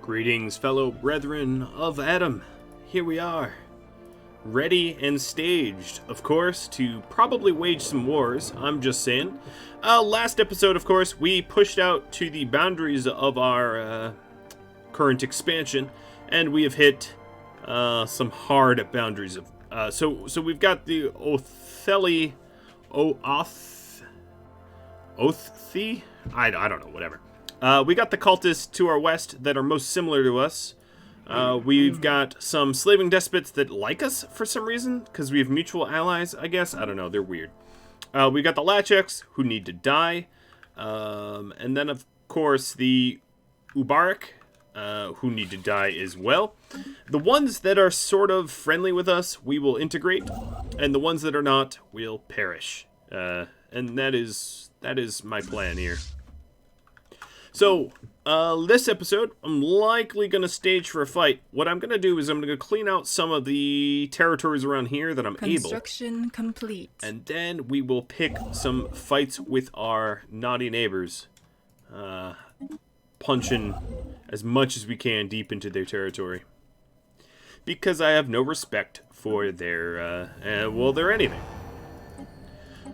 Greetings, fellow brethren of Adam. Here we are, ready and staged, of course, to probably wage some wars. I'm just saying. Last episode, of course, we pushed out to the boundaries of our current expansion, and we have hit some hard boundaries. So we've got the Oththi? I don't know, whatever. We got the cultists to our west that are most similar to us. We've got some slaving despots that like us for some reason, because we have mutual allies, I guess. I don't know, they're weird. We got the Lacheks, who need to die. And then, of course, the Ubarak, who need to die as well. The ones that are sort of friendly with us, we will integrate. And the ones that are not, will perish. And that is my plan here. So, this episode, I'm likely going to stage for a fight. What I'm going to do is I'm going to clean out some of the territories around here that I'm able. Construction complete. And then we will pick some fights with our naughty neighbors. Punching as much as we can deep into their territory. Because I have no respect for their anything.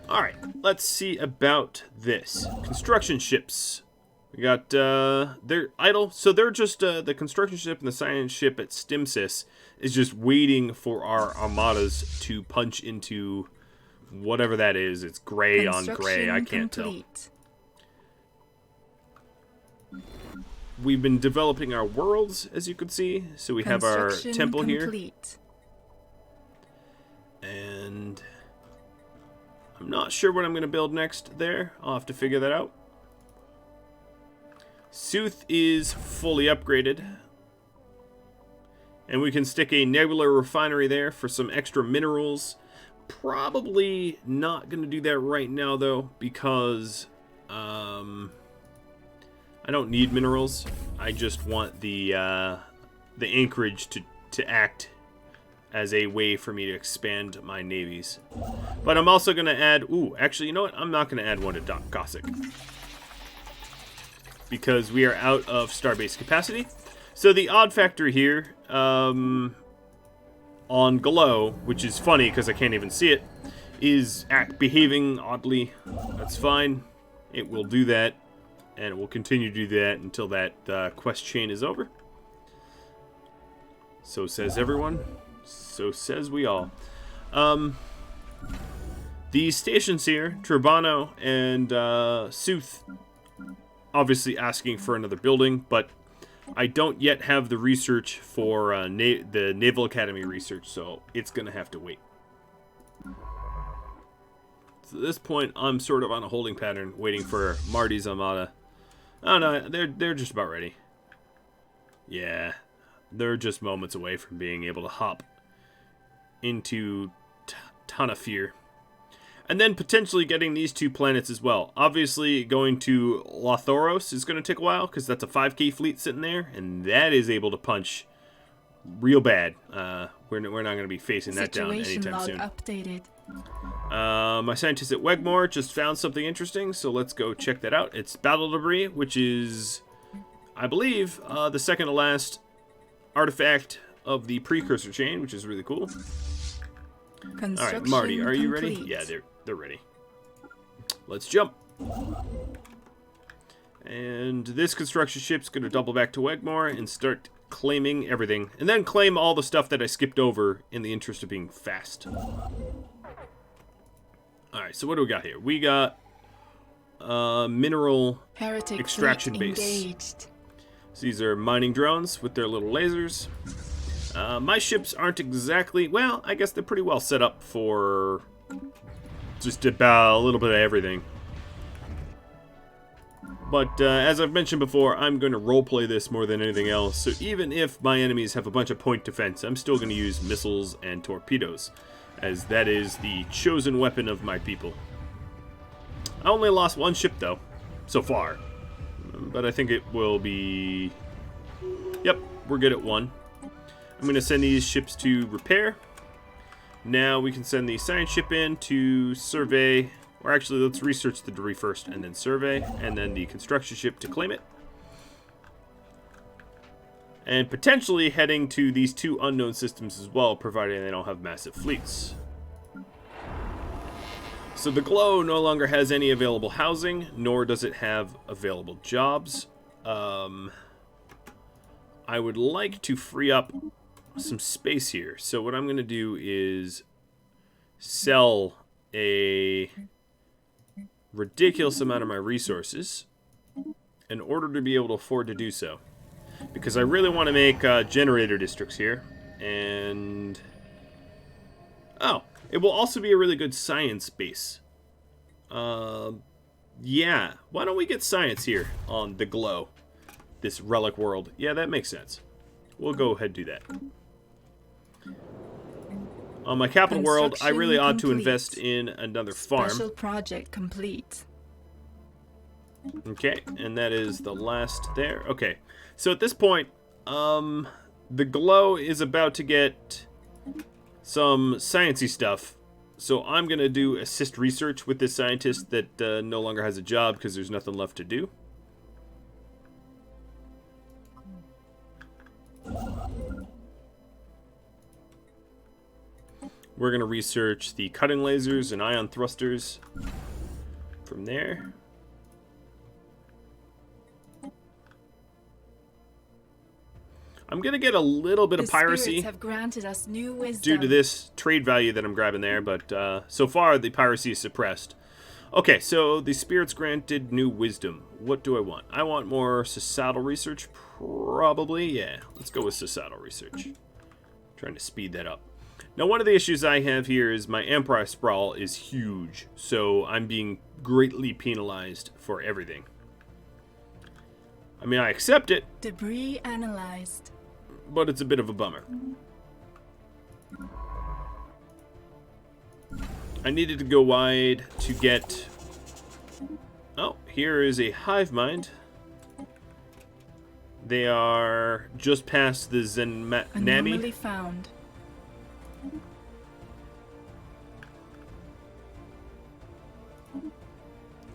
Alright, let's see about this. Construction ships. We got, they're idle, so they're just, the construction ship and the science ship at Stimsis is just waiting for our armadas to punch into whatever that is. It's gray on gray, I can't tell. We've been developing our worlds, as you can see, so we have our temple here. And I'm not sure what I'm going to build next there. I'll have to figure that out. Sooth is fully upgraded. And we can stick a nebula refinery there for some extra minerals. Probably not going to do that right now, though, because I don't need minerals. I just want the anchorage to act as a way for me to expand my navies. But I'm also going to add... Ooh, actually, you know what? I'm not going to add one to Cossack, because we are out of starbase capacity. So the odd factor here, on Glow, which is funny because I can't even see it, is behaving oddly. That's fine. It will do that, and it will continue to do that until that quest chain is over. So says everyone. So says we all. The stations here, Turbano and Sooth, obviously asking for another building, but I don't yet have the research for the Naval Academy research, so it's going to have to wait. So at this point, I'm sort of on a holding pattern, waiting for Marty's Armada. Oh no, they're just about ready. Yeah, they're just moments away from being able to hop into Tanafir. And then potentially getting these two planets as well. Obviously, going to Lothoros is going to take a while, because that's a 5k fleet sitting there, and that is able to punch real bad. We're not going to be facing that down anytime soon. Updated. My scientists at Wegmore just found something interesting, so let's go check that out. It's battle debris, which is, I believe, the second to last artifact of the precursor chain, which is really cool. Alright, Marty, are you ready? Yeah, they're ready. Let's jump. And this construction ship's going to double back to Wegmore and start claiming everything. And then claim all the stuff that I skipped over in the interest of being fast. Alright, so what do we got here? We got mineral Heretic extraction base. Engaged. So these are mining drones with their little lasers. My ships aren't exactly... Well, I guess they're pretty well set up for just about a little bit of everything. But as I've mentioned before, I'm going to roleplay this more than anything else. So even if my enemies have a bunch of point defense, I'm still going to use missiles and torpedoes, as that is the chosen weapon of my people. I only lost one ship, though, so far. But I think it will be... Yep, we're good at one. I'm going to send these ships to repair. Now we can send the science ship in to survey. Or actually, let's research the debris first and then survey. And then the construction ship to claim it. And potentially heading to these 2 unknown systems as well, providing they don't have massive fleets. So the Glow no longer has any available housing, nor does it have available jobs. I would like to free up some space here. So what I'm going to do is sell a ridiculous amount of my resources in order to be able to afford to do so. Because I really want to make generator districts here. And... oh, it will also be a really good science base. Yeah, why don't we get science here on the Glow? This relic world. Yeah, that makes sense. We'll go ahead and do that. On my capital world, I really ought to invest in another farm. Special project complete. Okay, and that is the last there. Okay, so at this point, the Glow is about to get some sciencey stuff. So I'm going to do assist research with this scientist that no longer has a job because there's nothing left to do. We're going to research the cutting lasers and ion thrusters from there. I'm going to get a little bit of piracy have granted us new wisdom due to this trade value that I'm grabbing there, but so far the piracy is suppressed. Okay, so the spirits granted new wisdom. What do I want? I want more societal research, probably. Yeah, let's go with societal research. Trying to speed that up. Now, one of the issues I have here is my Empire Sprawl is huge, so I'm being greatly penalized for everything. I mean, I accept it. Debris analyzed. But it's a bit of a bummer. I needed to go wide to get... oh, here is a hive mind. They are just past the Nami. Anomaly found.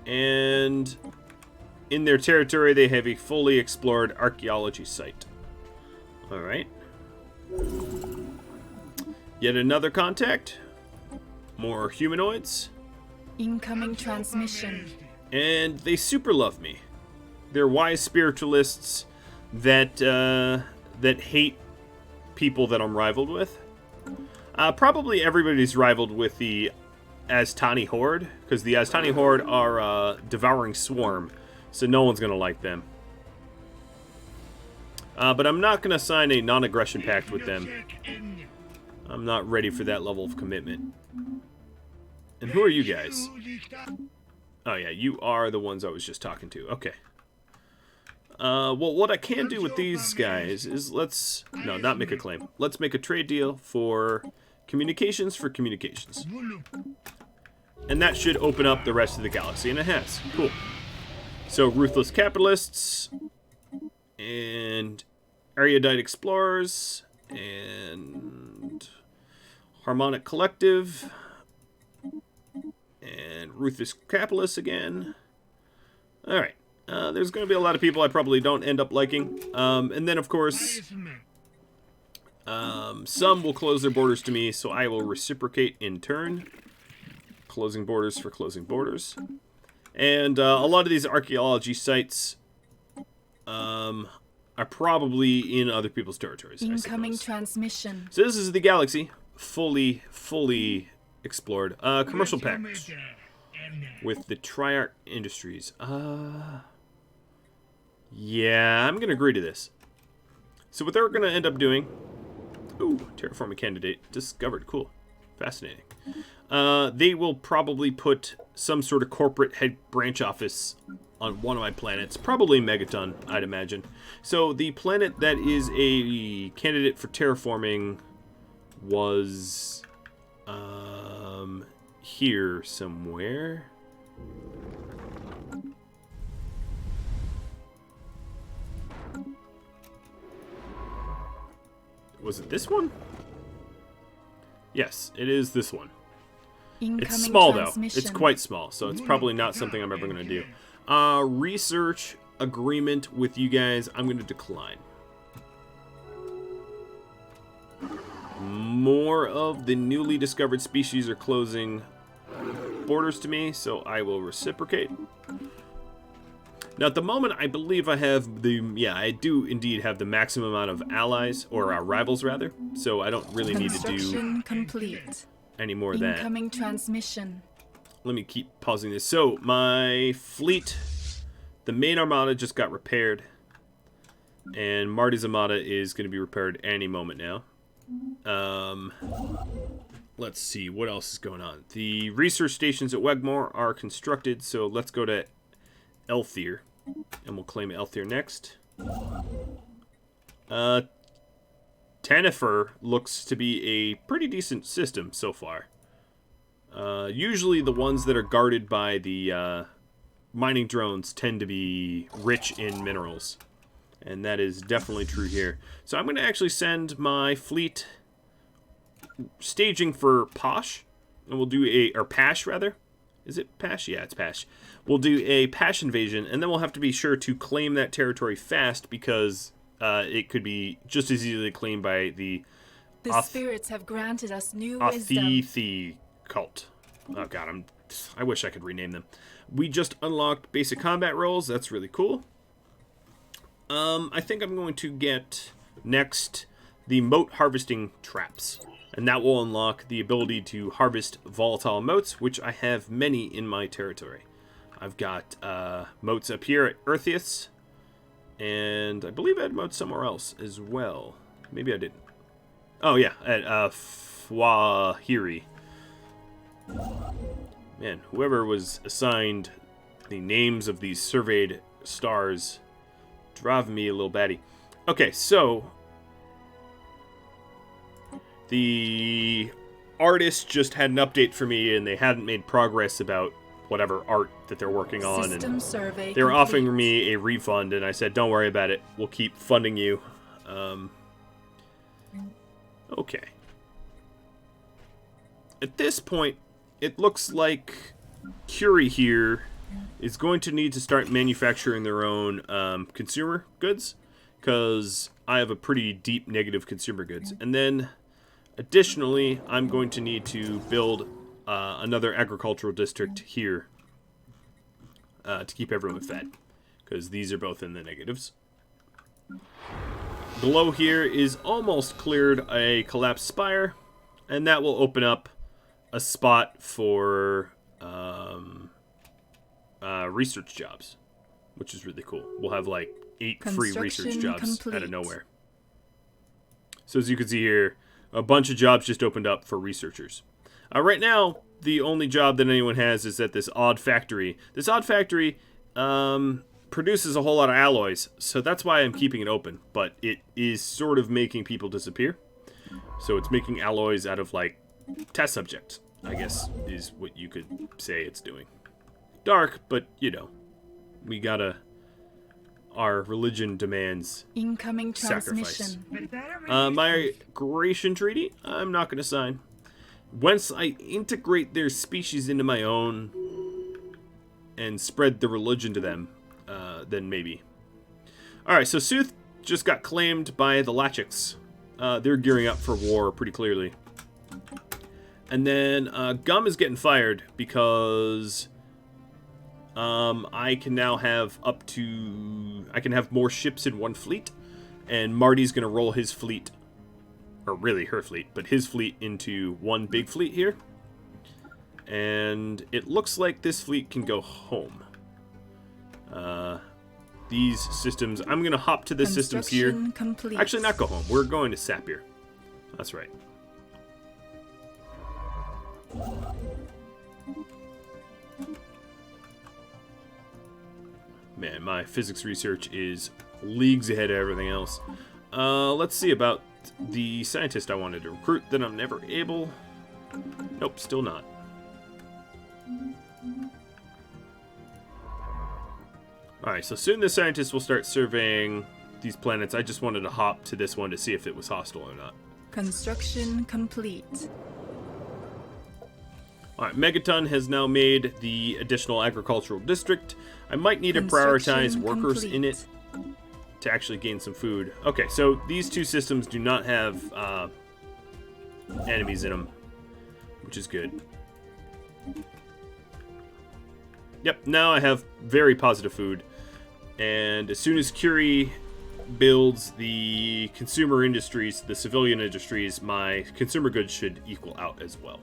And in their territory, they have a fully explored archaeology site. Alright. Yet another contact. More humanoids. Incoming transmission. And they super love me. They're wise spiritualists that that hate people that I'm rivaled with. Probably everybody's rivaled with the Aztani Horde, because the Aztani Horde are a devouring swarm, so no one's going to like them. But I'm not going to sign a non-aggression pact with them. I'm not ready for that level of commitment. And who are you guys? Oh yeah, you are the ones I was just talking to. Okay. Well, what I can do with these guys is let's... no, not make a claim. Let's make a trade deal for communications for communications. And that should open up the rest of the galaxy, and it has. Cool. So, Ruthless Capitalists, and Erudite Explorers, and Harmonic Collective, and Ruthless Capitalists again. Alright. There's going to be a lot of people I probably don't end up liking. And then, of course, some will close their borders to me, so I will reciprocate in turn. Closing borders for closing borders. And a lot of these archaeology sites are probably in other people's territories. Incoming transmission. So this is the galaxy, fully explored. Commercial pact with the Triarch Industries. Yeah, I'm going to agree to this. So what they're going to end up doing... ooh, terraforming candidate discovered. Cool. Fascinating. They will probably put some sort of corporate head branch office on one of my planets. Probably Megaton, I'd imagine. So the planet that is a candidate for terraforming was... here somewhere. Was it this one? Yes, it is this one. It's small, though. It's quite small, so it's probably not something I'm ever going to do. Research agreement with you guys, I'm going to decline. More of the newly discovered species are closing borders to me, so I will reciprocate. Now, at the moment, I believe I have the... Yeah, I do indeed have the maximum amount of allies, or rivals, rather. So I don't really need to do Construction complete. any more of that. Incoming transmission. Let me keep pausing this. So, my fleet, the main armada just got repaired. And Marty's armada is going to be repaired any moment now. Let's see, what else is going on? The research stations at Wegmore are constructed, so let's go to Elthier. And we'll claim Elthier next. Tanifer looks to be a pretty decent system so far. Usually the ones that are guarded by the mining drones tend to be rich in minerals. And that is definitely true here. So I'm going to actually send my fleet staging for Posh. And we'll do or Pash, rather. Is it Pash? Yeah, it's Pash. We'll do a Pash invasion, and then we'll have to be sure to claim that territory fast, because it could be just as easily claimed by the Spirits have granted us new wisdom. Athi cult. Oh god, I wish I could rename them. We just unlocked basic combat roles. That's really cool. I think I'm going to get next the moat harvesting traps. And that will unlock the ability to harvest volatile moats, which I have many in my territory. I've got moats up here at Earthius, and I believe I had moats somewhere else as well. Maybe I didn't. Oh yeah, at Fwahiri. Man, whoever was assigned the names of these surveyed stars drive me a little batty. Okay, so the artist just had an update for me, and they hadn't made progress about whatever art that they're working on. System and survey they were complete. offering me a refund, and I said, don't worry about it. We'll keep funding you. Okay. At this point, it looks like Curie here is going to need to start manufacturing their own consumer goods, because I have a pretty deep negative consumer goods. And then, additionally, I'm going to need to build another agricultural district here to keep everyone fed, because these are both in the negatives. Below here is almost cleared a collapsed spire, and that will open up a spot for research jobs, which is really cool. We'll have like 8 free research jobs out of nowhere. So as you can see here, a bunch of jobs just opened up for researchers. Right now, the only job that anyone has is at this odd factory. This odd factory produces a whole lot of alloys, so that's why I'm keeping it open. But it is sort of making people disappear. So it's making alloys out of, like, test subjects, I guess, is what you could say it's doing. Dark, but, you know, we gotta... Our religion demands Incoming sacrifice. transmission. Migration treaty, I'm not going to sign. Once I integrate their species into my own and spread the religion to them, then maybe. Alright, so Sooth just got claimed by the Lachiks. They're gearing up for war pretty clearly. And then Gum is getting fired because I can now have up to... I can have more ships in one fleet. And Marty's going to roll his fleet, or really her fleet, but his fleet into one big fleet here. And it looks like this fleet can go home. These systems... I'm going to hop to the systems here. Complete. Actually, not go home. We're going to Sapir. That's right. Man, my physics research is leagues ahead of everything else. Let's see about the scientist I wanted to recruit that I'm never able. Nope, still not. Alright, so soon the scientists will start surveying these planets. I just wanted to hop to this one to see if it was hostile or not. Construction complete. Alright, Megaton has now made the additional agricultural district. I might need to prioritize workers in it to actually gain some food. Okay, so these two systems do not have enemies in them, which is good. Yep, now I have very positive food. And as soon as Curie builds the consumer industries, the civilian industries, my consumer goods should equal out as well.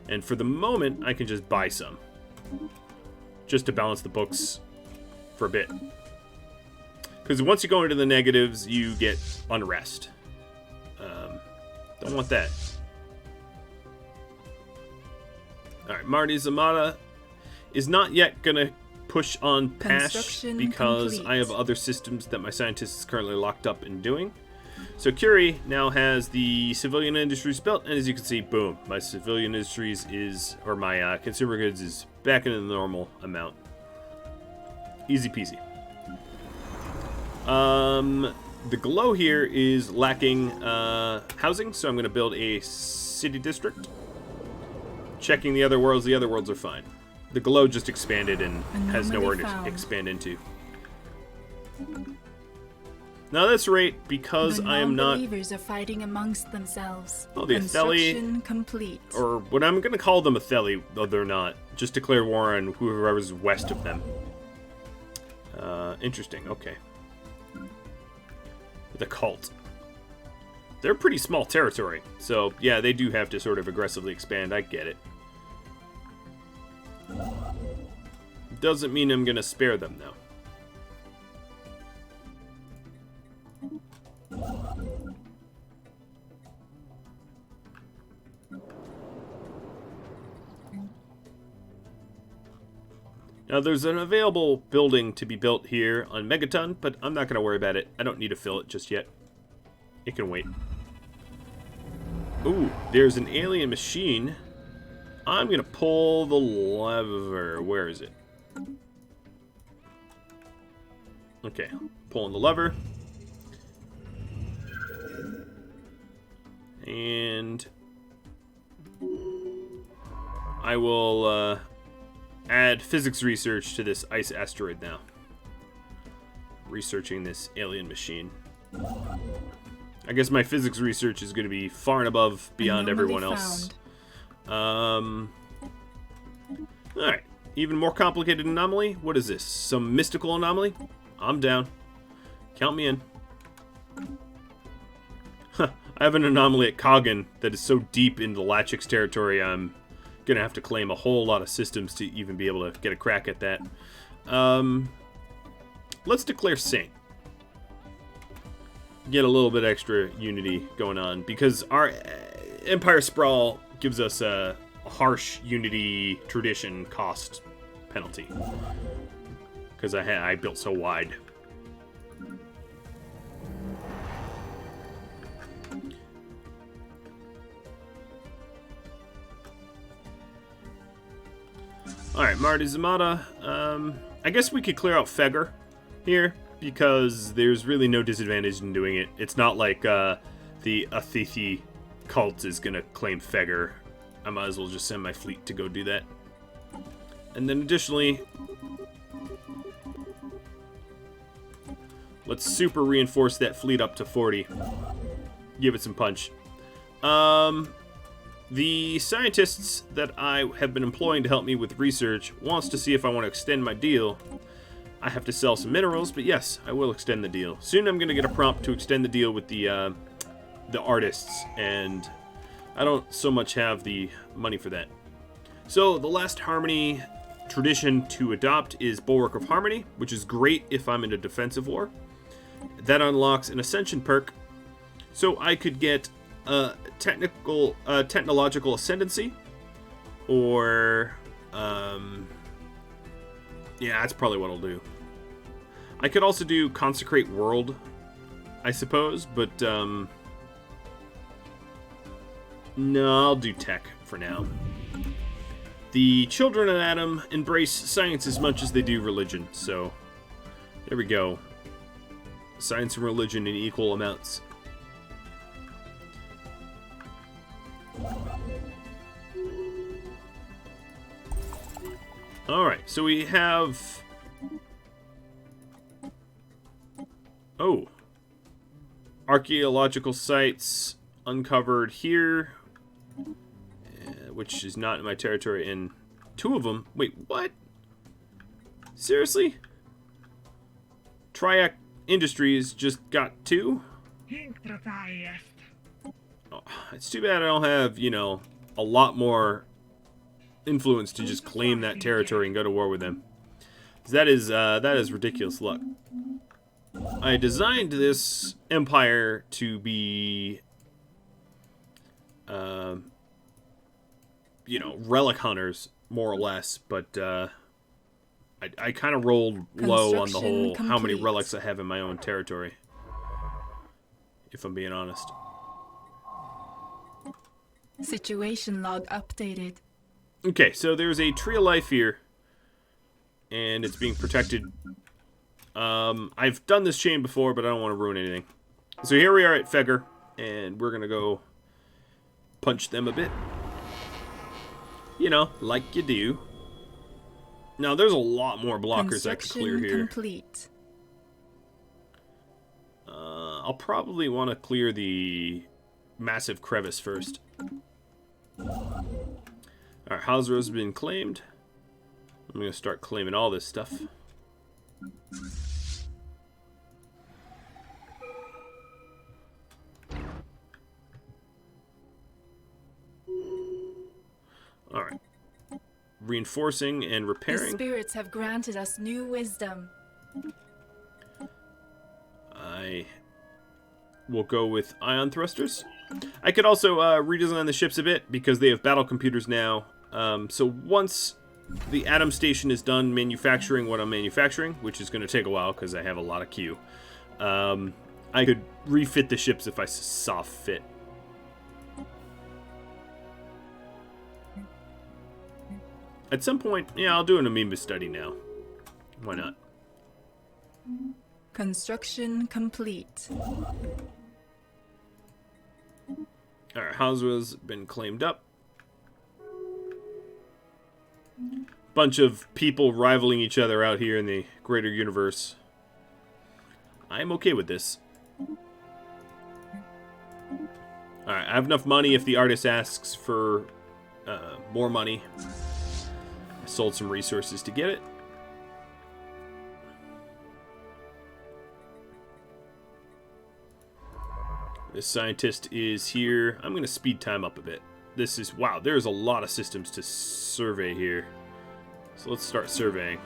And for the moment, I can just buy some. Just to balance the books for a bit. Because once you go into the negatives, you get unrest. Don't want that. Alright, Marty's Armada is not yet going to push on past because complete. I have other systems that my scientist is currently locked up in doing. So Curie now has the civilian industries built, and as you can see, boom, my civilian industries is, or my consumer goods is back into the normal amount. Easy peasy. The glow here is lacking housing, so I'm going to build a city district. Checking the other worlds are fine. The glow just expanded and has nowhere to expand into. Now that's right, because I am not... believers are fighting amongst themselves. Oh, the Atheli, complete. or what I'm going to call them Atheli, though they're not. Just declare war on whoever's west of them. Interesting, okay. The cult. They're pretty small territory, so yeah, they do have to sort of aggressively expand. I get it. Doesn't mean I'm gonna spare them, though. Now, there's an available building to be built here on Megaton, but I'm not going to worry about it. I don't need to fill it just yet. It can wait. Ooh, there's an alien machine. I'm going to pull the lever. Where is it? Okay, pulling the lever. And I will add physics research to this ice asteroid now. Researching this alien machine. I guess my physics research is going to be far and above beyond everyone else. Alright. Even more complicated anomaly? What is this? Some mystical anomaly? I'm down. Count me in. Huh. I have an anomaly at Kogan that is so deep into Lachix territory, I'm gonna have to claim a whole lot of systems to even be able to get a crack at that. Let's declare Saint. Get a little bit extra unity going on, because our Empire Sprawl gives us a harsh unity tradition cost penalty. Because I built so wide. Alright, Marty Zamata. I guess we could clear out Feger here, because there's really no disadvantage in doing it. It's not like the Athithi cult is going to claim Feger. I might as well just send my fleet to go do that. And then additionally, let's super reinforce that fleet up to 40. Give it some punch. The scientists that I have been employing to help me with research wants to see if I want to extend my deal. I have to sell some minerals, but yes, I will extend the deal. Soon I'm going to get a prompt to extend the deal with the artists, and I don't so much have the money for that. So the last Harmony tradition to adopt is Bulwark of Harmony, which is great if I'm in a defensive war. That unlocks an Ascension perk, so I could get technological ascendancy, or yeah, that's probably what I'll do. I could also do Consecrate World, I suppose, but no, I'll do tech for now. The children of Adam embrace science as much as they do religion, so there we go. Science and religion in equal amounts. Alright, so we have... Oh. archaeological sites uncovered here, which is not in my territory, and 2 of them. Wait, what? Seriously? Triac Industries just got 2? Oh, it's too bad I don't have, you know, a lot more influence to just claim that territory and go to war with them. That is ridiculous luck. I designed this empire to be, you know, relic hunters, more or less, but I kind of rolled low on the whole how many relics I have in my own territory, if I'm being honest. Situation log updated. Okay, so there's a tree of life here, and it's being protected. I've done this chain before, but I don't want to ruin anything. So here we are at Fegger, and we're going to go punch them a bit. You know, like you do. Now, there's a lot more blockers I could clear here. Complete. I'll probably want to clear the massive crevice first. Alright, Hosro's been claimed. I'm going to start claiming all this stuff. Alright. Reinforcing and repairing. The spirits have granted us new wisdom. I will go with ion thrusters. I could also redesign the ships a bit because they have battle computers now. So once the Atom Station is done manufacturing what I'm manufacturing, which is going to take a while because I have a lot of queue, I could refit the ships if I saw fit. At some point, yeah, I'll do an amoeba study now. Why not? Construction complete. Alright, Hosra's been claimed up. Bunch of people rivaling each other out here in the greater universe. I'm okay with this. Alright, I have enough money if the artist asks for more money. I sold some resources to get it. This scientist is here. I'm going to speed time up a bit. This is, wow, there's a lot of systems to survey here. So let's start surveying.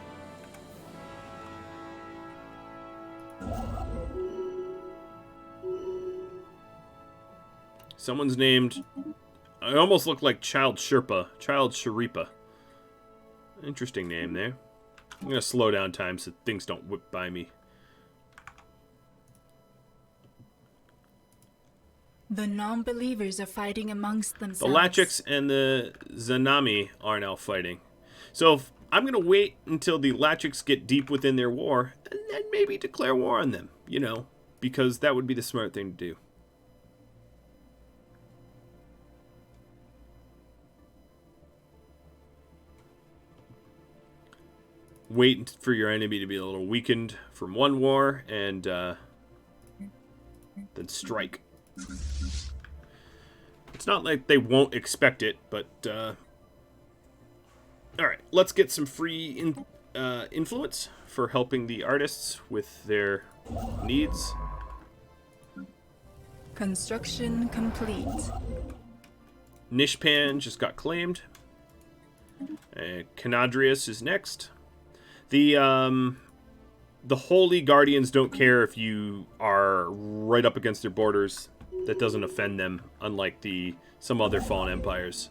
Someone's named, I almost look like Child Sherpa, Child Sharipa. Interesting name there. I'm going to slow down time so things don't whip by me. The non-believers are fighting amongst The themselves. Lachiks and the Zanami are now fighting. So if I'm going to wait until the Lachiks get deep within their war, and then maybe declare war on them, you know, because that would be the smart thing to do. Wait for your enemy to be a little weakened from one war, and then strike. It's not like they won't expect it, but alright, let's get some free influence for helping the artists with their needs. Construction complete. Nishpan just got claimed. Canadrius is next. The Holy Guardians don't care if you are right up against their borders. That doesn't offend them, unlike some other fallen empires.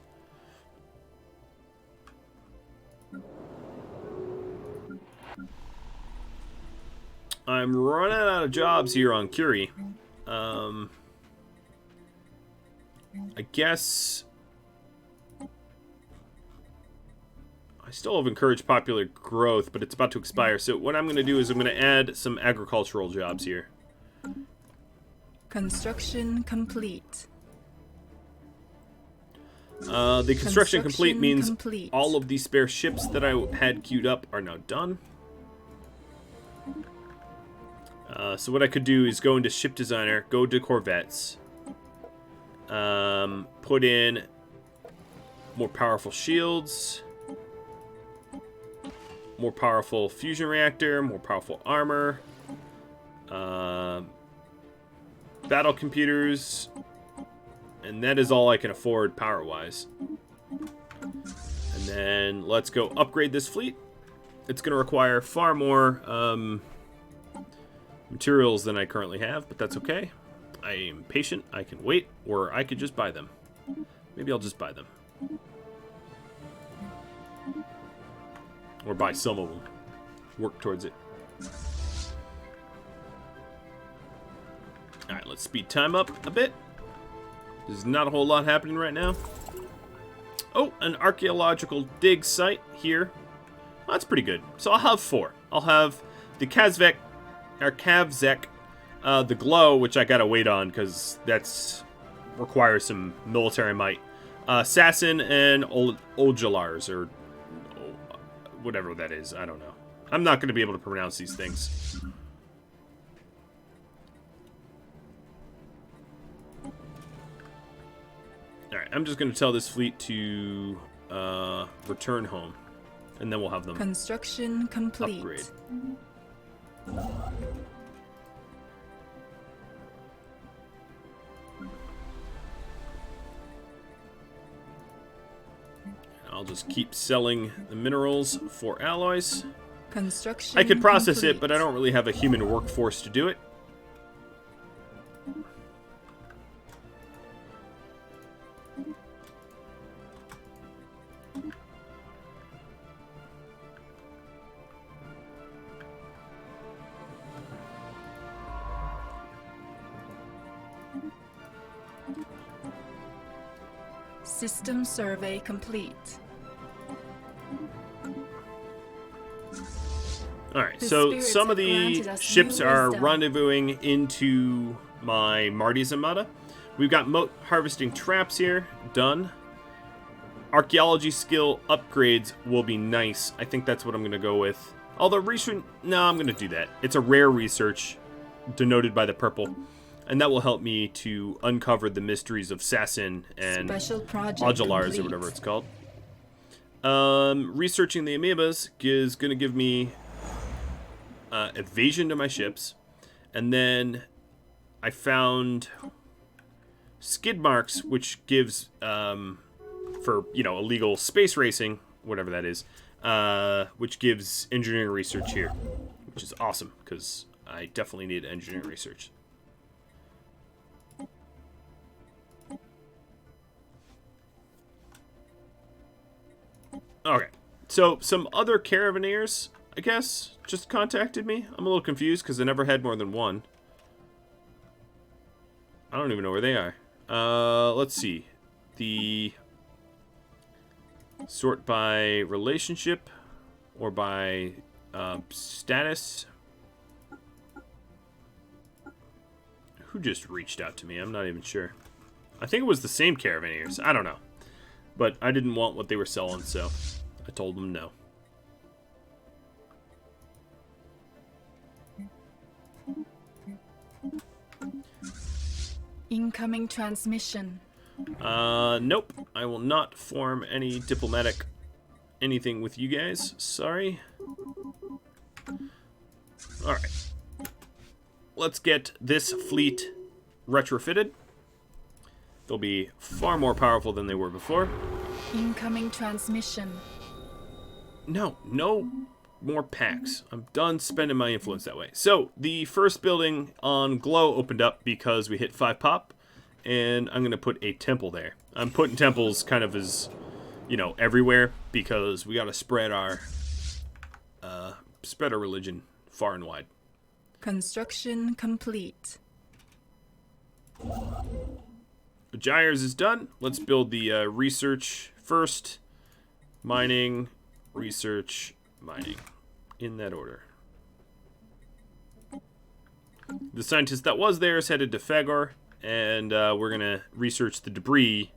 I'm running out of jobs here on Curie. I guess I still have encouraged popular growth, but it's about to expire. So what I'm going to do is I'm going to add some agricultural jobs here. Construction complete. The construction complete means complete. all of the spare ships that I had queued up are now done. So what I could do is go into ship designer, go to corvettes, put in more powerful shields, more powerful fusion reactor, more powerful armor, battle computers, and that is all I can afford power-wise. And then let's go upgrade this fleet. It's going to require far more materials than I currently have, but that's okay. I am patient, I can wait, or I could just buy them. Maybe I'll just buy them. Or buy some of them. Work towards it. Alright, let's speed time up a bit. There's not a whole lot happening right now. Oh, an archaeological dig site here. Well, that's pretty good. So I'll have 4. I'll have the Kazvek, or Kavzek, the Glow, which I gotta wait on because that's requires some military might. Sassin and Ojolars, or whatever that is. I don't know. I'm not gonna be able to pronounce these things. Alright, I'm just gonna tell this fleet to return home. And then we'll have them Construction complete. upgrade. I'll just keep selling the minerals for alloys. Construction I could process complete. it, but I don't really have a human workforce to do it. System survey complete. Alright, The so spirits some of have the granted us ships new are wisdom. rendezvousing into my Marty's Armada. We've got moat harvesting traps here, done. Archaeology skill upgrades will be nice. I think that's what I'm going to go with. Although research, no, I'm going to do that. It's a rare research, denoted by the purple. And that will help me to uncover the mysteries of Sassin and Special project Ojolars, complete. or whatever it's called. Researching the amoebas is going to give me evasion to my ships. And then I found skid marks, which gives, for, you know, illegal space racing, whatever that is, which gives engineering research here, which is awesome, because I definitely need engineering research. Okay, so some other caravaneers, I guess, just contacted me. I'm a little confused because I never had more than one. I don't even know where they are. Let's see. The sort by relationship or by status. Who just reached out to me? I'm not even sure. I think it was the same caravaneers. I don't know. But I didn't want what they were selling, so I told them no. Incoming transmission. Nope. I will not form any diplomatic anything with you guys. Sorry. Alright. Let's get this fleet retrofitted. They'll be far more powerful than they were before. Incoming transmission. No more packs. I'm done spending my influence that way. So, the first building on Glow opened up because we hit 5 pop, and I'm going to put a temple there. I'm putting temples kind of as, you know, everywhere, because we got to spread our religion far and wide. Construction complete. Gyres is done. Let's build the research first. Mining, research, mining. In that order. The scientist that was there is headed to Fagor, and we're going to research the debris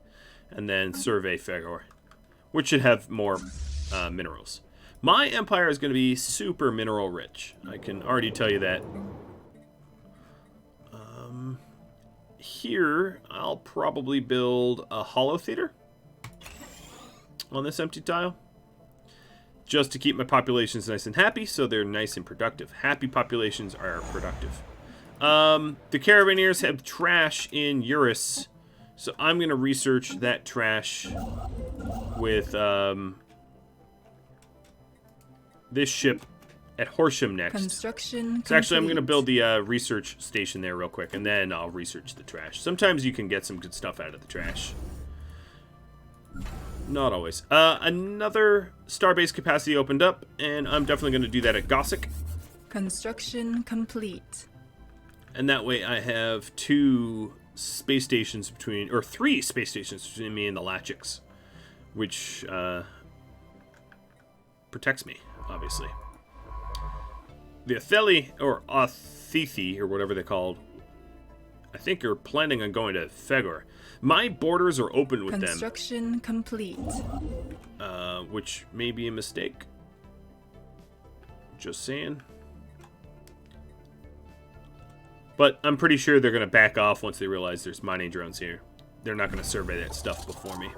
and then survey Fagor, which should have more minerals. My empire is going to be super mineral rich. I can already tell you that. here, I'll probably build a hollow theater on this empty tile, just to keep my populations nice and happy, so they're nice and productive. Happy populations are productive. The Carabineers have trash in Eurus, so I'm going to research that trash with this ship at Horsham next. Construction So actually, I'm complete. going to build the research station there real quick, and then I'll research the trash. Sometimes you can get some good stuff out of the trash. Not always. Another starbase capacity opened up, and I'm definitely going to do that at Gossick. Construction complete. And that way I have 2 space stations between, or 3 space stations between me and the Lachiks, which protects me, obviously. The Atheli, or Athethi, or whatever they're called, I think are planning on going to Fegor. My borders are open with them. Construction complete. Which may be a mistake. Just saying. But I'm pretty sure they're going to back off once they realize there's mining drones here. They're not going to survey that stuff before me.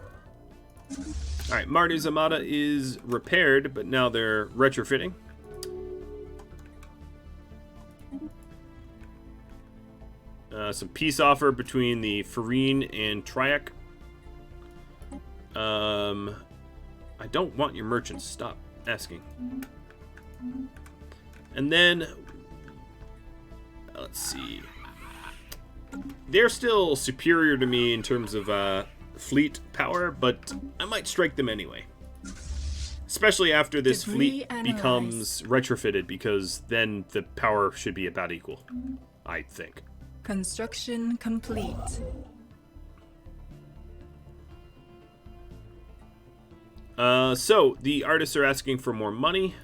Alright, Marty's Armada is repaired, but now they're retrofitting. Some peace offer between the Farine and Triac. I don't want your merchants. Stop asking. And then, let's see. They're still superior to me in terms of fleet power, but I might strike them anyway. Especially after this Debris fleet becomes retrofitted, because then the power should be about equal, I think. Construction complete. So, the artists are asking for more money.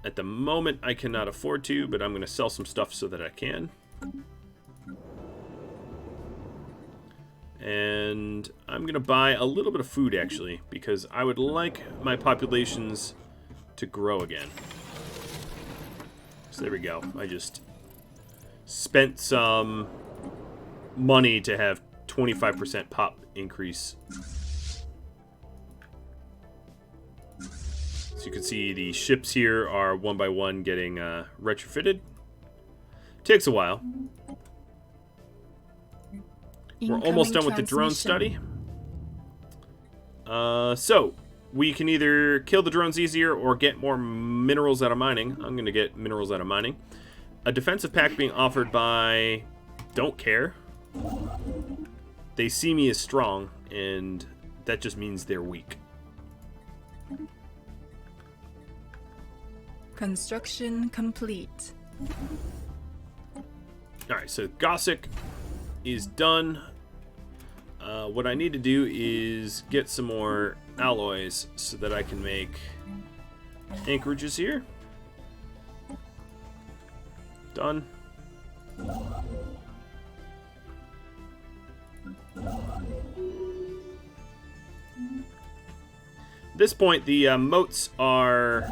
At the moment, I cannot afford to, but I'm going to sell some stuff so that I can. And I'm going to buy a little bit of food, actually, because I would like my populations to grow again. So there we go. I just spent some money to have 25% pop increase. So you can see the ships here are one by one getting retrofitted. Takes a while. We're almost done with the drone study. So we can either kill the drones easier or get more minerals out of mining. I'm going to get minerals out of mining. A defensive pack being offered by Don't Care. They see me as strong, and that just means they're weak. Construction complete. Alright, so Gossick is done. What I need to do is get some more alloys so that I can make anchorages here. Done. At this point, the moats are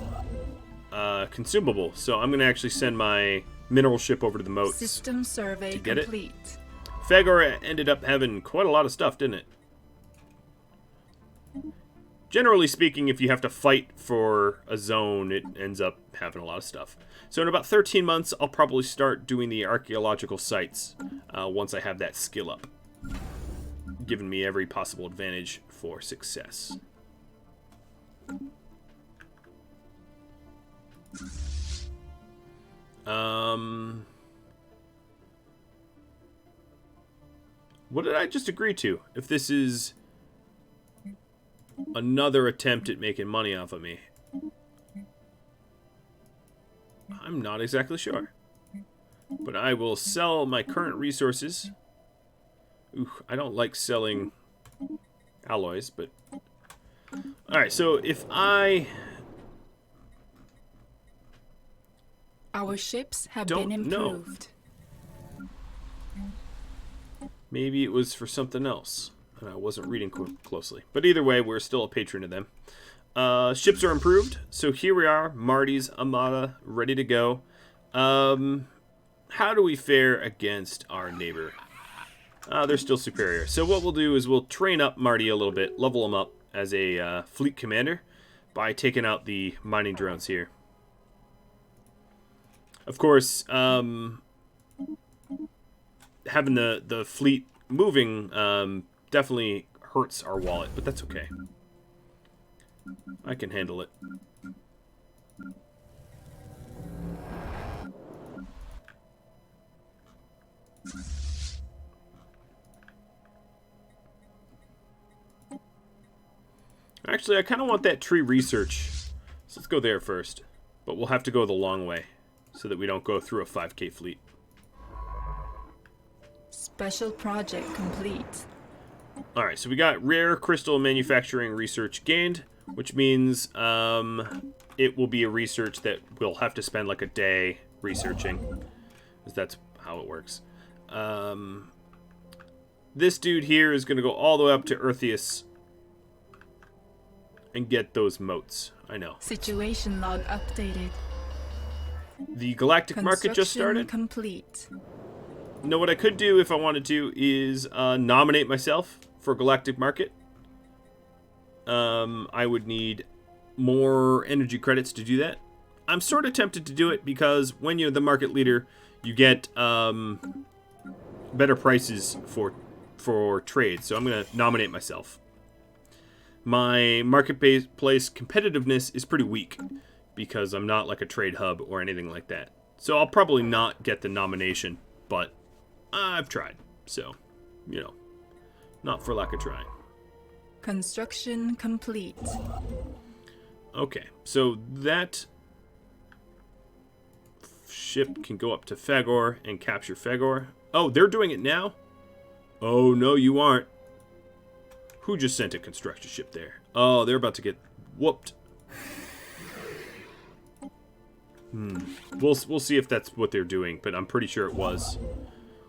consumable, so I'm going to actually send my mineral ship over to the moats. System survey get it. complete. Fegor ended up having quite a lot of stuff, didn't it? Generally speaking, if you have to fight for a zone, it ends up having a lot of stuff. So in about 13 months, I'll probably start doing the archaeological sites once I have that skill up, giving me every possible advantage for success. What did I just agree to? If this is another attempt at making money off of me, I'm not exactly sure. But I will sell my current resources. Ooh, I don't like selling alloys, but... Alright, so if I... Our ships have Don't been know. improved. Maybe it was for something else, and I wasn't reading closely. But either way, we're still a patron of them. Ships are improved, so here we are, Marty's Armada, ready to go. How how do we fare against our neighbor? They're still superior. So what we'll do is we'll train up Marty a little bit, level him up as a fleet commander by taking out the mining drones here. Of course, having the fleet moving definitely hurts our wallet, but that's okay. I can handle it. Actually, I kind of want that tree research. So let's go there first. But we'll have to go the long way so that we don't go through a 5K fleet. Special project complete. Alright, so we got rare crystal manufacturing research gained, which means it will be a research that we'll have to spend like a day researching, because that's how it works. This dude here is going to go all the way up to Eartheus and get those moats. I know. Situation log updated. The galactic market just started. Complete. You know what I could do if I wanted to is nominate myself for galactic market. I would need more energy credits to do that. I'm sort of tempted to do it because when you're the market leader, you get better prices for trade. So I'm going to nominate myself. My marketplace competitiveness is pretty weak because I'm not like a trade hub or anything like that. So I'll probably not get the nomination, but I've tried. So, you know, not for lack of trying. Construction complete. Okay, so that ship can go up to Fagor and capture Fagor. Oh, they're doing it now? Oh, no, you aren't. Who just sent a construction ship there? Oh, they're about to get whooped. We'll see if that's what they're doing, but I'm pretty sure it was.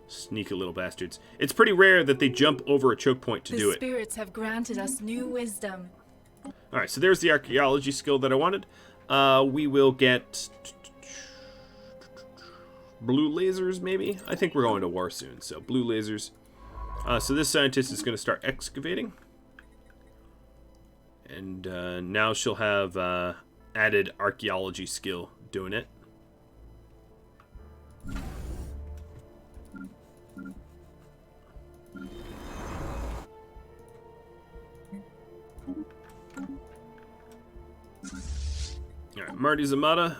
Sneaky little bastards. It's pretty rare that they jump over a choke point to do it. The spirits have granted us new wisdom. Alright, so there's the archaeology skill that I wanted. We will get blue lasers, maybe? I think we're going to war soon, so blue lasers. So this scientist is going to start excavating. And now she'll have added archaeology skill doing it. Alright, Marty Zamata.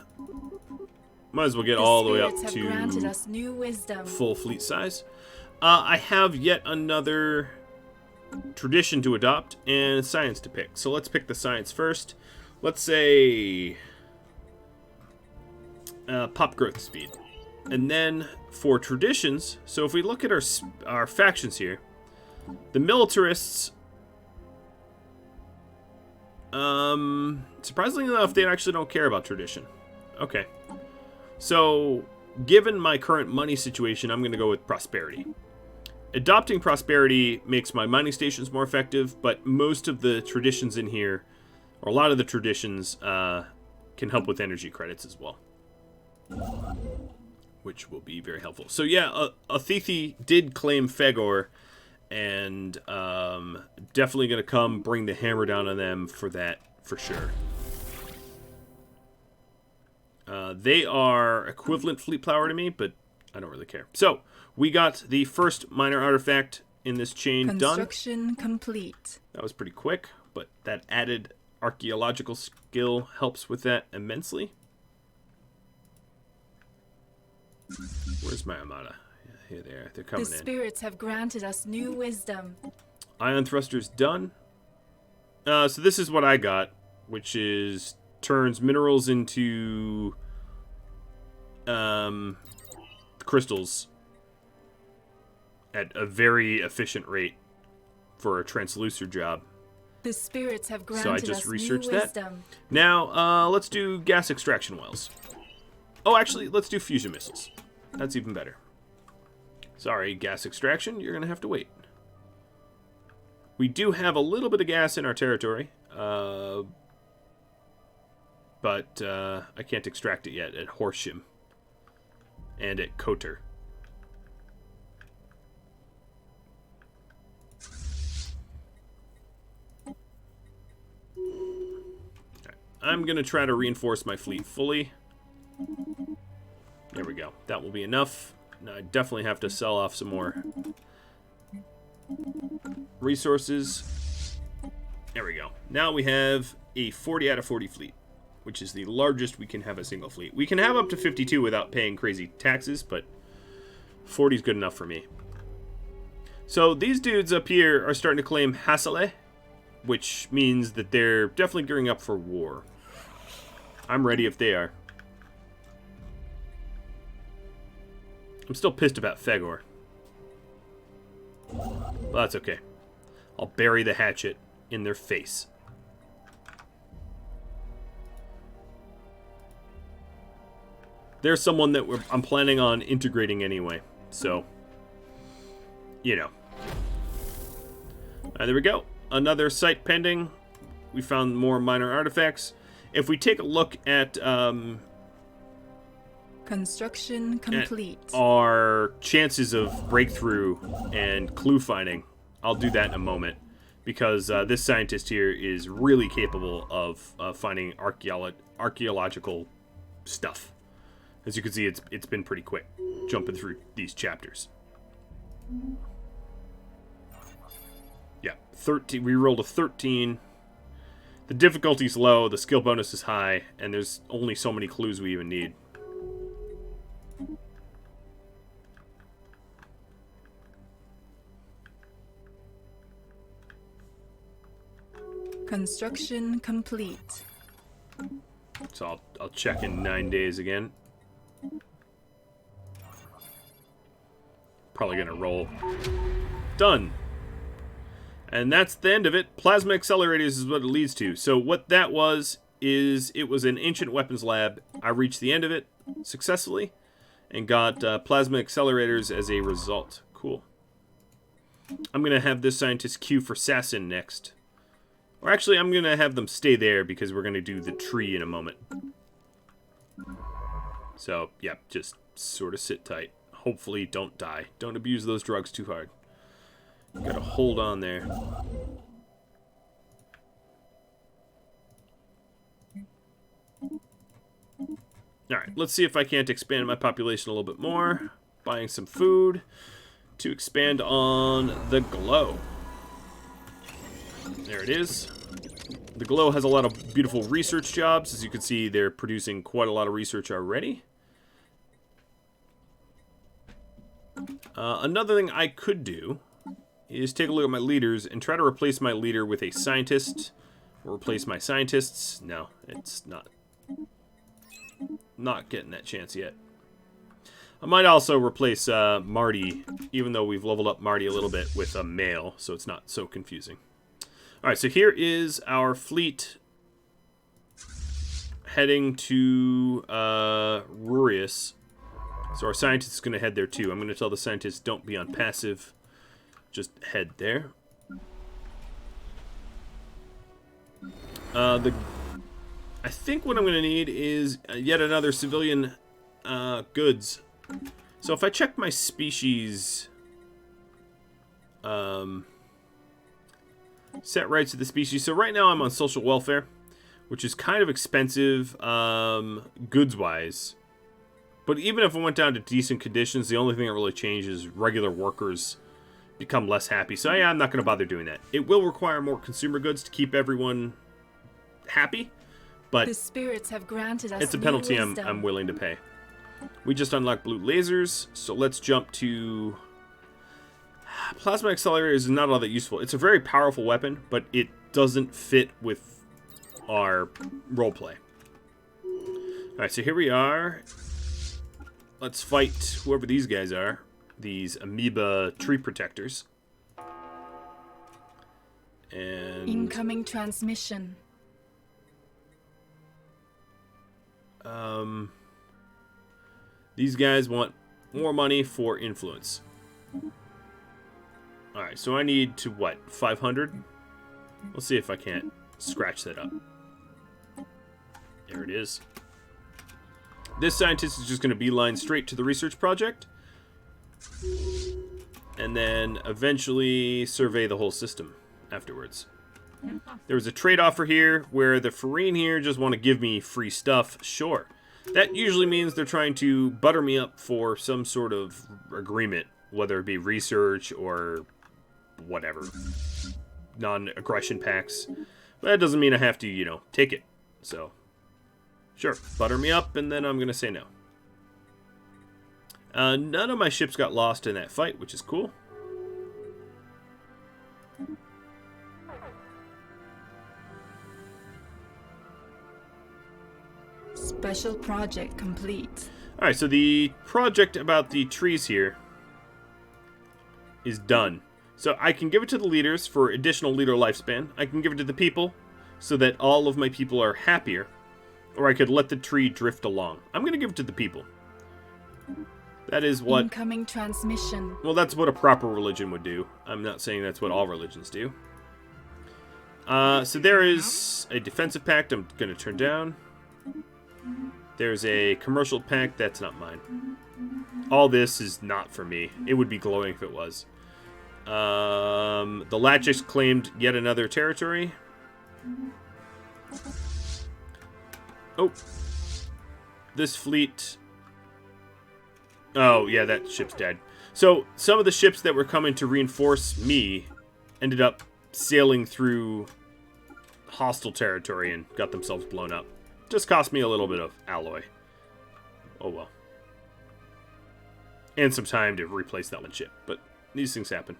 Might as well get all the way up to full fleet size. I have yet another tradition to adopt and science to pick. So let's pick the science first. Let's say pop growth speed. And then for traditions, so if we look at our factions here, the militarists, surprisingly enough, they actually don't care about tradition. Okay. So, given my current money situation, I'm going to go with prosperity. Adopting prosperity makes my mining stations more effective, but most of the traditions in here, or a lot of the traditions, can help with energy credits as well. Which will be very helpful. So yeah, Athithi did claim Fagor, and definitely going to come bring the hammer down on them for that, for sure. They are equivalent fleet power to me, but I don't really care. So, we got the first minor artifact in this chain done. Construction complete. That was pretty quick, but that added archaeological skill helps with that immensely. Where's my armada? Here they are. They're coming in. The spirits have granted us new wisdom. Ion thruster's done. So this is what I got, which is turns minerals into crystals at a very efficient rate for a translucer job. The spirits have granted so I just us researched new that. wisdom. Now, let's do gas extraction wells. Oh, actually, let's do fusion missiles. That's even better. Sorry, gas extraction, you're going to have to wait. We do have a little bit of gas in our territory, but I can't extract it yet at Horsham. and at Kotor. I'm going to try to reinforce my fleet fully. There we go. That will be enough. Now I definitely have to sell off some more resources. There we go. Now we have a 40 out of 40 fleet, which is the largest we can have a single fleet. We can have up to 52 without paying crazy taxes, but 40 is good enough for me. So these dudes up here are starting to claim Hasale, which means that they're definitely gearing up for war. I'm ready if they are. I'm still pissed about Fegor. But that's okay. I'll bury the hatchet in their face. There's someone that I'm planning on integrating anyway. So, you know. There we go. Another site pending. We found more minor artifacts. If we take a look at Construction complete. our chances of breakthrough and clue finding, I'll do that in a moment, because this scientist here is really capable of finding archaeological stuff. As you can see, it's been pretty quick jumping through these chapters. Yeah, 13. We rolled a 13. The difficulty's low, the skill bonus is high, and there's only so many clues we even need. Construction complete. So I'll check in 9 days again. Probably gonna roll. Done. And that's the end of it. Plasma accelerators is what it leads to. So what that was is it was an ancient weapons lab. I reached the end of it successfully and got plasma accelerators as a result. Cool. I'm gonna have this scientist queue for Sassin next. Or actually, I'm going to have them stay there because we're going to do the tree in a moment. So, yeah, just sort of sit tight. Hopefully, don't die. Don't abuse those drugs too hard. You got to hold on there. Alright, let's see if I can't expand my population a little bit more. Buying some food to expand on the glow. There it is. The Glow has a lot of beautiful research jobs. As you can see, they're producing quite a lot of research already. Another thing I could do is take a look at my leaders and try to replace my leader with a scientist. Or replace my scientists. No, it's not getting that chance yet. I might also replace Marty, even though we've leveled up Marty a little bit, with a male, so it's not so confusing. Alright, so here is our fleet heading to Rurius. So our scientist is going to head there too. I'm going to tell the scientists don't be on passive. Just head there. I think what I'm going to need is yet another civilian goods. So if I check my species... set rights to the species. So right now I'm on social welfare, which is kind of expensive goods-wise. But even if it went down to decent conditions, the only thing that really changes is regular workers become less happy. So yeah, I'm not going to bother doing that. It will require more consumer goods to keep everyone happy, but The spirits have granted us it's a penalty new wisdom. I'm willing to pay. We just unlocked blue lasers, so let's jump to... Plasma accelerators is not all that useful. It's a very powerful weapon, but it doesn't fit with our roleplay. Alright, so here we are. Let's fight whoever these guys are. These amoeba tree protectors. And... Incoming transmission. These guys want more money for influence. Alright, so I need to, what, 500? Let's see if I can't scratch that up. There it is. This scientist is just going to beeline straight to the research project. And then eventually survey the whole system afterwards. There was a trade offer here where the Farine here just want to give me free stuff. Sure. That usually means they're trying to butter me up for some sort of agreement, whether it be research or whatever. Non-aggression pacts. But that doesn't mean I have to, you know, take it. So, sure. Butter me up, and then I'm going to say no. None of my ships got lost in that fight, which is cool. Special project complete. Alright, so the project about the trees here is done. So I can give it to the leaders for additional leader lifespan. I can give it to the people so that all of my people are happier. Or I could let the tree drift along. I'm going to give it to the people. That is what... Incoming transmission. Well, that's what a proper religion would do. I'm not saying that's what all religions do. So there is a defensive pact I'm going to turn down. There's a commercial pact. That's not mine. All this is not for me. It would be glowing if it was. The Latchis claimed yet another territory. Oh. This fleet... Oh, yeah, that ship's dead. So, some of the ships that were coming to reinforce me ended up sailing through hostile territory and got themselves blown up. Just cost me a little bit of alloy. Oh, well. And some time to replace that one ship. But these things happen.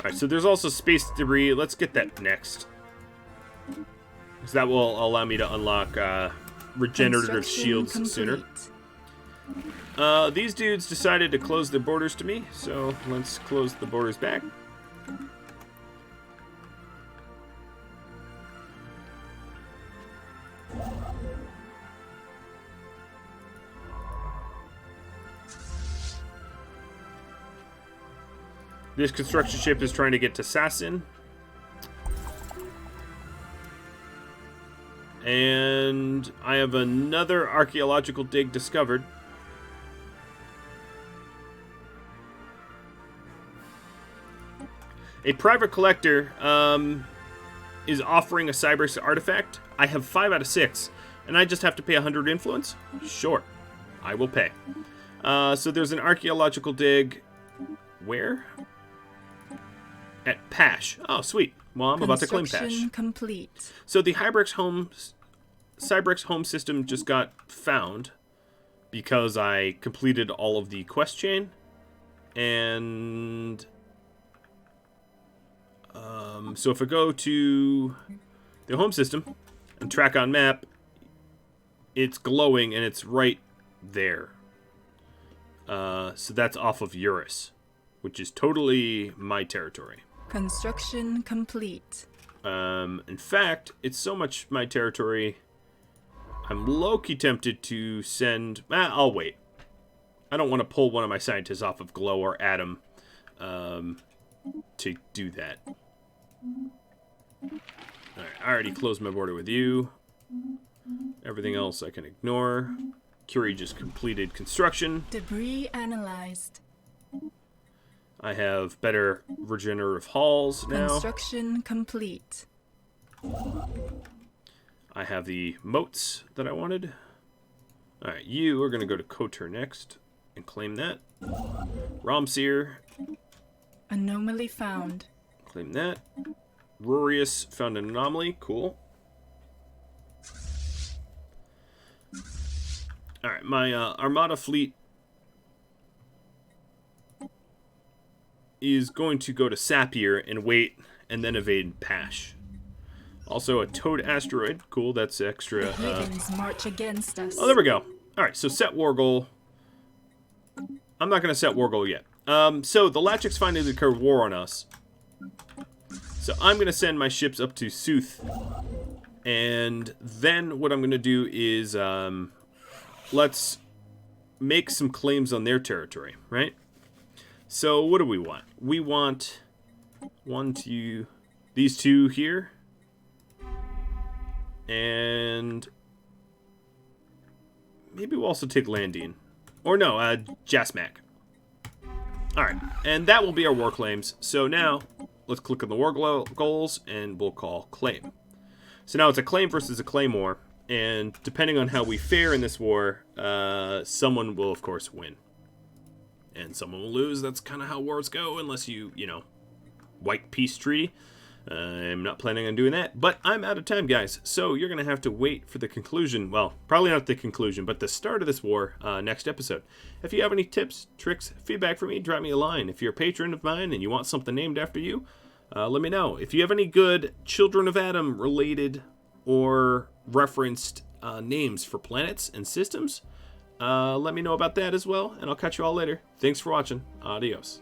Alright, so there's also space debris. Let's get that next. Because that will allow me to unlock regenerative shields sooner. These dudes decided to close their borders to me, so let's close the borders back. This construction ship is trying to get to Sassin. And I have another archaeological dig discovered. A private collector is offering a Cyberx artifact. I have 5 out of 6, and I just have to pay 100 influence? Sure, I will pay. So there's an archaeological dig. Where? At Pash. Oh, sweet. Well, I'm about to claim Pash. Construction complete. So the Cyberx home system just got found because I completed all of the quest chain. And so if I go to the home system and track on map, it's glowing and it's right there. So that's off of Eurus, which is totally my territory. Construction complete. In fact, it's so much my territory, I'm low-key tempted to send... I'll wait. I don't want to pull one of my scientists off of Glow or Atom to do that. Alright, I already closed my border with you. Everything else I can ignore. Curie just completed construction. Debris analyzed. I have better regenerative halls now. Construction complete. I have the moats that I wanted. Alright, you are going to go to Kotor next and claim that. Romseer. Anomaly found. Claim that. Rurius found an anomaly. Cool. Alright, my Armada fleet is going to go to Sapir and wait and then evade Pash. Also a Toad asteroid. Cool, that's extra. The Higgins march against us. Oh, there we go. Alright, so set war goal. I'm not going to set war goal yet. So the Latchiks finally declared war on us. So I'm going to send my ships up to Sooth. And then what I'm going to do is let's make some claims on their territory, right? So what do we want? We want these two here. And maybe we'll also take Landine. Or no, Jasmac. Alright, and that will be our war claims. So now, let's click on the war goals, and we'll call claim. So now it's a claim versus a claymore, and depending on how we fare in this war, someone will, of course, win. And someone will lose. That's kind of how wars go, unless you know, white peace treaty. I'm not planning on doing that, but I'm out of time, guys. So you're going to have to wait for the conclusion. Well, probably not the conclusion, but the start of this war next episode. If you have any tips, tricks, feedback for me, drop me a line. If you're a patron of mine and you want something named after you, let me know. If you have any good Children of Atom related or referenced names for planets and systems, let me know about that as well, and I'll catch you all later. Thanks for watching. Adios.